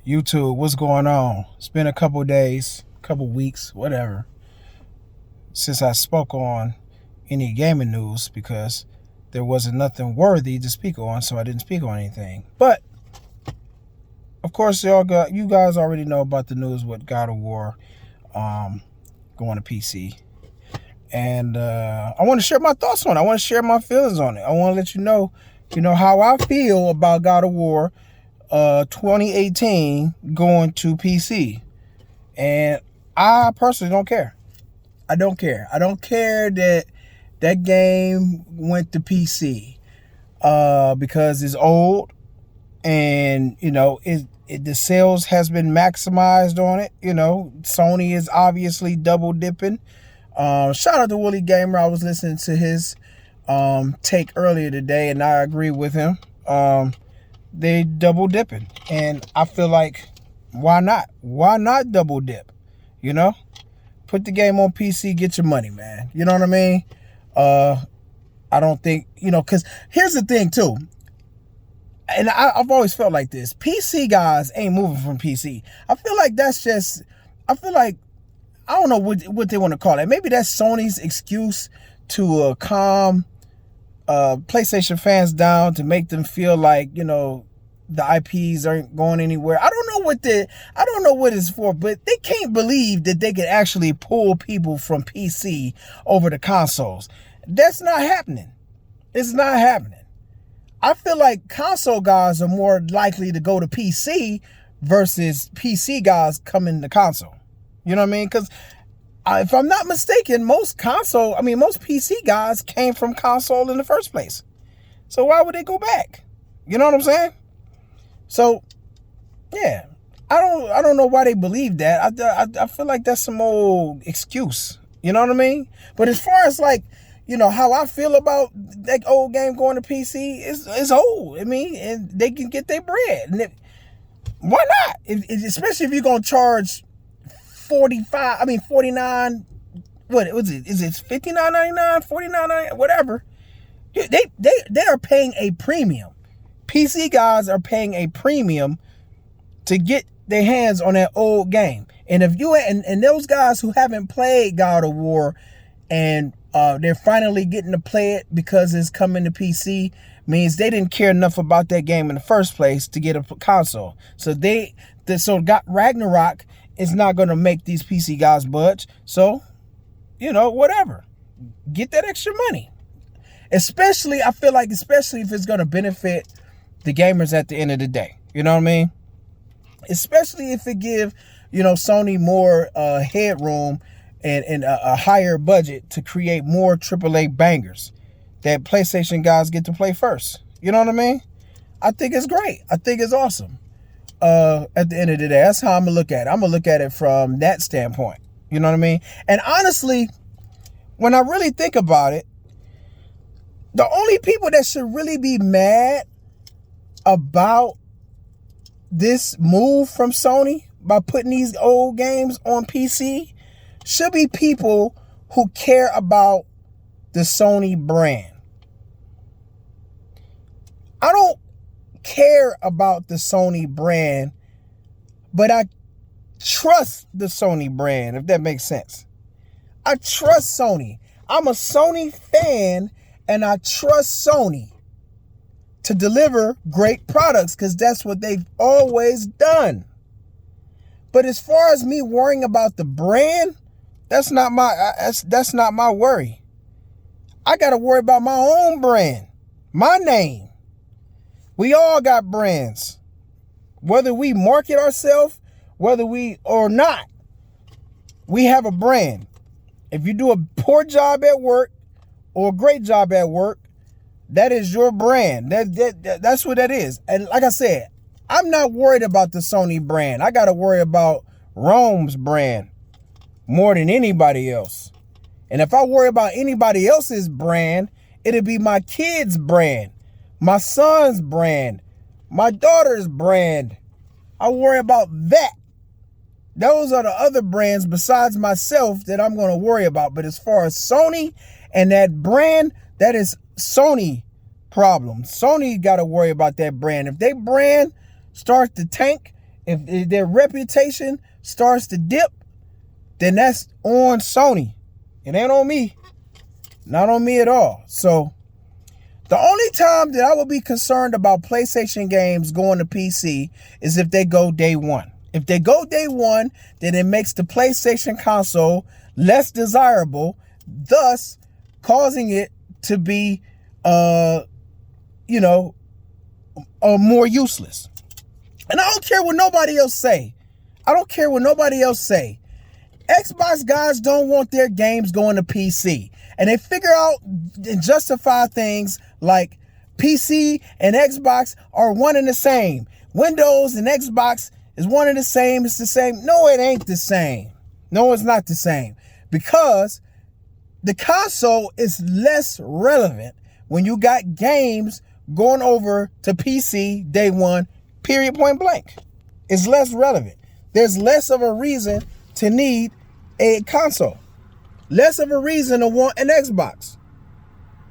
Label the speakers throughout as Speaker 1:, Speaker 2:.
Speaker 1: YouTube, what's going on? It's been a couple days, couple weeks, whatever, since I spoke on any gaming news because there wasn't nothing worthy to speak on, so I didn't speak on anything. But of course, you guys already know about the news with God of War going to PC. And I want to share my thoughts on it. I want to share my feelings on it. I want to let you know how I feel about God of War 2018 going to PC. And I personally don't care. I don't care. I don't care that that game went to PC because it's old and, the sales has been maximized on it. Sony is obviously double dipping. Shout out to Willie Gamer. I was listening to his take earlier today, and I agree with him. They double dipping, and I feel like why not? Why not double dip? Put the game on PC, get your money, man. You know what I mean? I don't think because here's the thing too, and I've always felt like this: PC guys ain't moving from PC. I feel like I don't know what they want to call it. Maybe that's Sony's excuse to calm PlayStation fans down, to make them feel like, the IPs aren't going anywhere. I don't know what it's for, but they can't believe that they can actually pull people from PC over to consoles. That's not happening. It's not happening. I feel like console guys are more likely to go to PC versus PC guys coming to console. You know what I mean? Because if I'm not mistaken, most PC guys came from console in the first place. So why would they go back? You know what I'm saying? So, yeah, I don't know why they believe that. I feel like that's some old excuse. You know what I mean? But as far as how I feel about that old game going to PC, it's old. I mean, and they can get their bread. And why not? Especially if you're gonna charge 49, what was it? Is it $59.99, $49.99, whatever? They are paying a premium. PC guys are paying a premium to get their hands on that old game. And if you and those guys who haven't played God of War and they're finally getting to play it because it's coming to PC, means they didn't care enough about that game in the first place to get a console. So Ragnarok is not going to make these PC guys budge. So, whatever. Get that extra money. I feel like especially if it's going to benefit the gamers at the end of the day. You know what I mean? Especially if it give, Sony more headroom and a higher budget to create more AAA bangers that PlayStation guys get to play first. You know what I mean? I think it's great. I think it's awesome. At the end of the day, that's how I'm gonna look at it. I'm gonna look at it from that standpoint. You know what I mean? And honestly, when I really think about it, the only people that should really be mad about this move from Sony by putting these old games on PC should be people who care about the Sony brand. I don't care about the Sony brand, but I trust the Sony brand, if that makes sense. I trust Sony. I'm a Sony fan, and I trust Sony to deliver great products because that's what they've always done. But as far as me worrying about the brand, that's not my worry. I got to worry about my own brand, my name. We all got brands. Whether we market ourselves, whether we or not, we have a brand. If you do a poor job at work or a great job at work, that is your brand. That's what that is. And like I said, I'm not worried about the Sony brand. I got to worry about Rome's brand more than anybody else. And if I worry about anybody else's brand, it'll be my kid's brand, my son's brand, my daughter's brand. I worry about that. Those are the other brands besides myself that I'm going to worry about. But as far as Sony and that brand, that is Sony problem. Sony got to worry about that brand. If they brand starts to tank If their reputation starts to dip, then that's on Sony. It ain't on me. Not on me at all. So the only time that I would be concerned about PlayStation games going to PC is if they go day one. If they go day one, then it makes the PlayStation console less desirable, thus causing it to be, more useless. And I don't care what nobody else say. Xbox guys don't want their games going to PC. And they figure out and justify things like PC and Xbox are one and the same. Windows and Xbox is one and the same. It's the same. No, it ain't the same. No, it's not the same. Because the console is less relevant when you got games going over to PC day one, period, point blank. It's less relevant. There's less of a reason to need a console. Less of a reason to want an Xbox.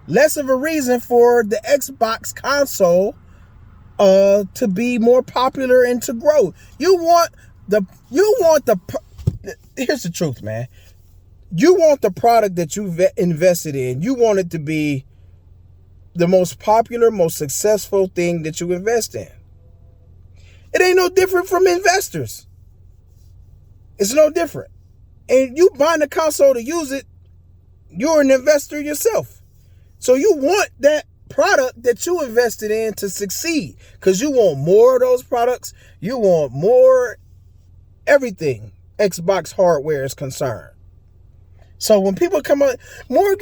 Speaker 1: Less of a reason for the Xbox console to be more popular and to grow. Here's the truth, man. You want the product that you invested in. You want it to be the most popular, most successful thing that you invest in. It ain't no different from investors. It's no different. And you buying a console to use it, you're an investor yourself. So you want that product that you invested in to succeed because you want more of those products. You want more everything Xbox hardware is concerned. So when people come on, more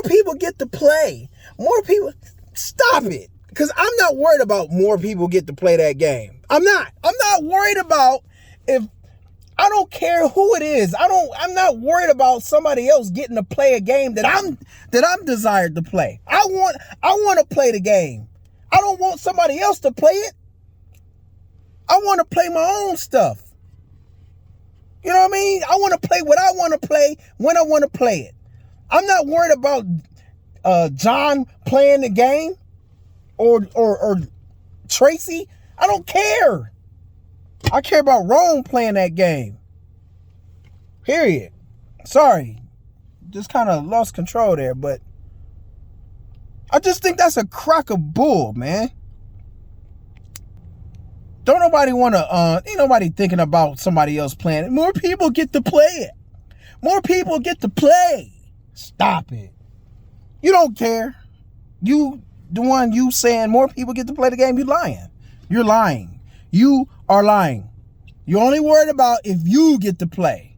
Speaker 1: people get to play. More people, stop it. Because I'm not worried about more people get to play that game. I'm not worried about if, I don't care who it is. I'm not worried about somebody else getting to play a game that I'm desired to play. I want to play the game. I don't want somebody else to play it. I want to play my own stuff. You know what I mean? I want to play what I want to play when I want to play it. I'm not worried about John playing the game or Tracy. I don't care. I care about Rome playing that game. Period. Sorry. Just kind of lost control there, but I just think that's a crock of bull, man. Don't nobody want to, ain't nobody thinking about somebody else playing it. More people get to play it. More people get to play. Stop it. You don't care. You saying more people get to play the game, you lying. You're lying. You are lying. You're only worried about if you get to play.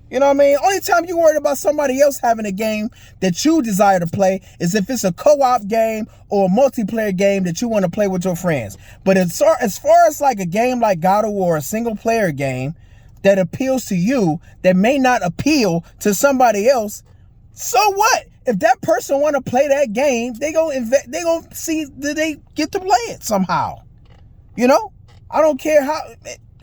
Speaker 1: You know what I mean? Only time you're worried about somebody else having a game that you desire to play is if it's a co-op game or a multiplayer game that you want to play with your friends. But as far as like a game like God of War, a single player game that appeals to you that may not appeal to somebody else, so what? If that person want to play that game, they gonna see that they get to play it somehow. You know? I don't care how.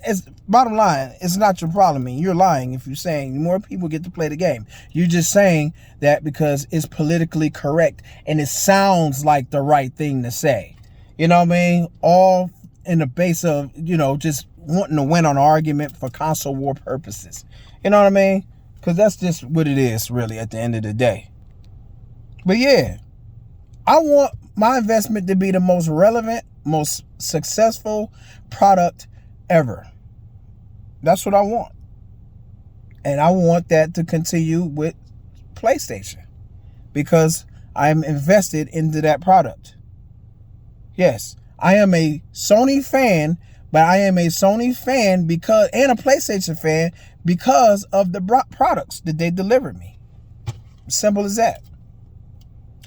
Speaker 1: As bottom line, it's not your problem. I mean, you're lying if you're saying more people get to play the game. You're just saying that because it's politically correct and it sounds like the right thing to say. You know what I mean? All in the base of, just wanting to win on an argument for console war purposes. You know what I mean? Because that's just what it is, really, at the end of the day. But yeah, I want my investment to be the most relevant, most successful product ever. That's what I want. And I want that to continue with PlayStation because I'm invested into that product. Yes, I am a Sony fan, but I am a Sony fan and a PlayStation fan because of the products that they delivered me. Simple as that.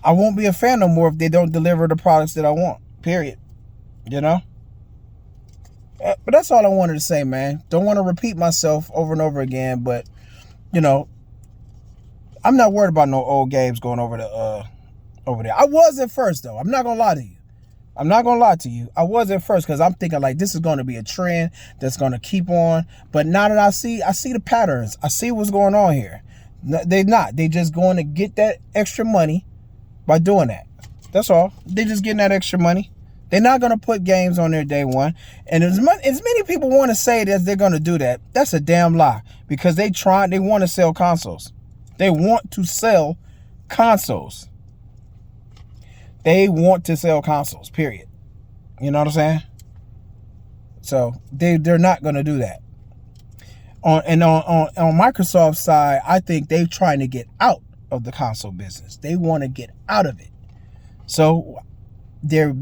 Speaker 1: I won't be a fan no more if they don't deliver the products that I want. Period. You know? But that's all I wanted to say, man. Don't want to repeat myself over and over again, but, I'm not worried about no old games going over there. I was at first, though. I'm not going to lie to you. I was at first because I'm thinking like this is going to be a trend that's going to keep on. But now that I see the patterns. I see what's going on here. They're not. They just going to get that extra money by doing that. That's all. They're just getting that extra money. They're not going to put games on there day one. And as many people want to say that they're going to do that, that's a damn lie. Because they want to sell consoles. They want to sell consoles. They want to sell consoles, period. You know what I'm saying? So they're not going to do that. On Microsoft's side, I think they're trying to get out of the console business. They want to get out of it. So they're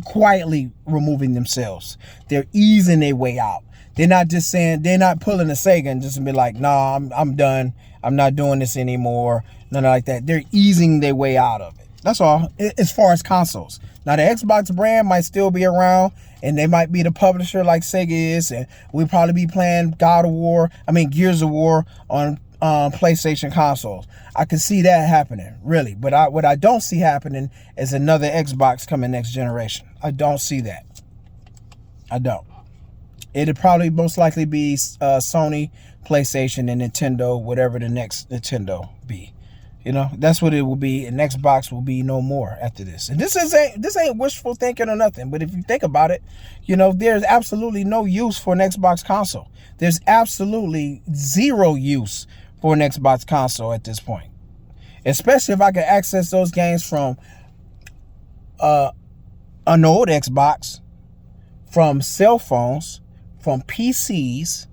Speaker 1: quietly removing themselves. They're easing their way out. They're not just saying, they're not pulling a Sega and just be like, nah, I'm done. I'm not doing this anymore. Nothing like that. They're easing their way out of it. That's all. As far as consoles. Now the Xbox brand might still be around, and they might be the publisher like Sega is, and we'll probably be playing Gears of War on PlayStation consoles. I can see that happening, really. But what I don't see happening is another Xbox coming next generation. I don't see that. I don't. It'll probably most likely be Sony, PlayStation, and Nintendo, whatever the next Nintendo be. You know, that's what it will be. And Xbox will be no more after this. And this ain't wishful thinking or nothing. But if you think about it, you know, there's absolutely no use for an Xbox console. There's absolutely zero use for an Xbox console at this point. Especially if I can access those games from an old Xbox, from cell phones, from PCs,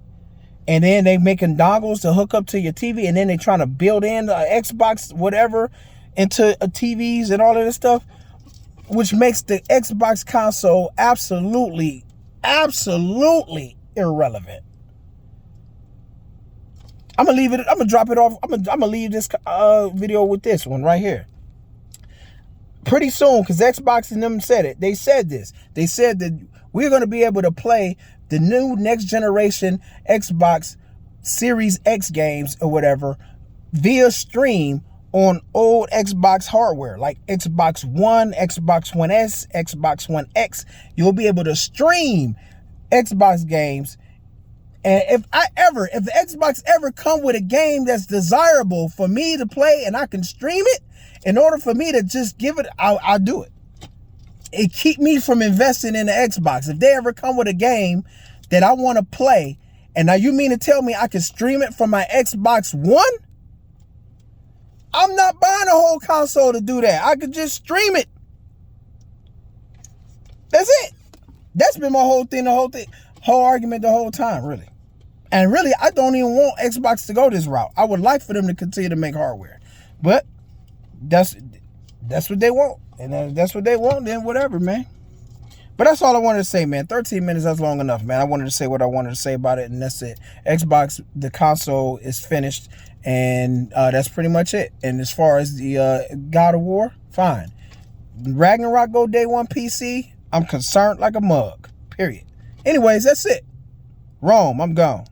Speaker 1: and then they making dongles to hook up to your TV, and then they trying to build in the Xbox whatever into TVs and all of this stuff, which makes the Xbox console absolutely irrelevant. I'm gonna drop it off. I'm gonna leave this video with this one right here. Pretty soon, because Xbox and them said it. They said this. They said that we're going to be able to play the new next generation Xbox Series X games or whatever via stream on old Xbox hardware, like Xbox One, Xbox One S, Xbox One X. You'll be able to stream Xbox games. And if the Xbox ever come with a game that's desirable for me to play and I can stream it, in order for me to just give it, I'll do it. It keep me from investing in the Xbox. If they ever come with a game that I want to play, and now you mean to tell me I can stream it from my Xbox One? I'm not buying a whole console to do that. I could just stream it. That's it. That's been my whole argument the whole time, really. And really, I don't even want Xbox to go this route. I would like for them to continue to make hardware. But that's what they want. And if that's what they want, then whatever, man. But that's all I wanted to say, man. 13 minutes, that's long enough, man. I wanted to say what I wanted to say about it, and that's it. Xbox, the console is finished, and that's pretty much it. And as far as the God of War, fine. Ragnarok go day one PC, I'm concerned like a mug, period. Anyways, that's it. Rome, I'm gone.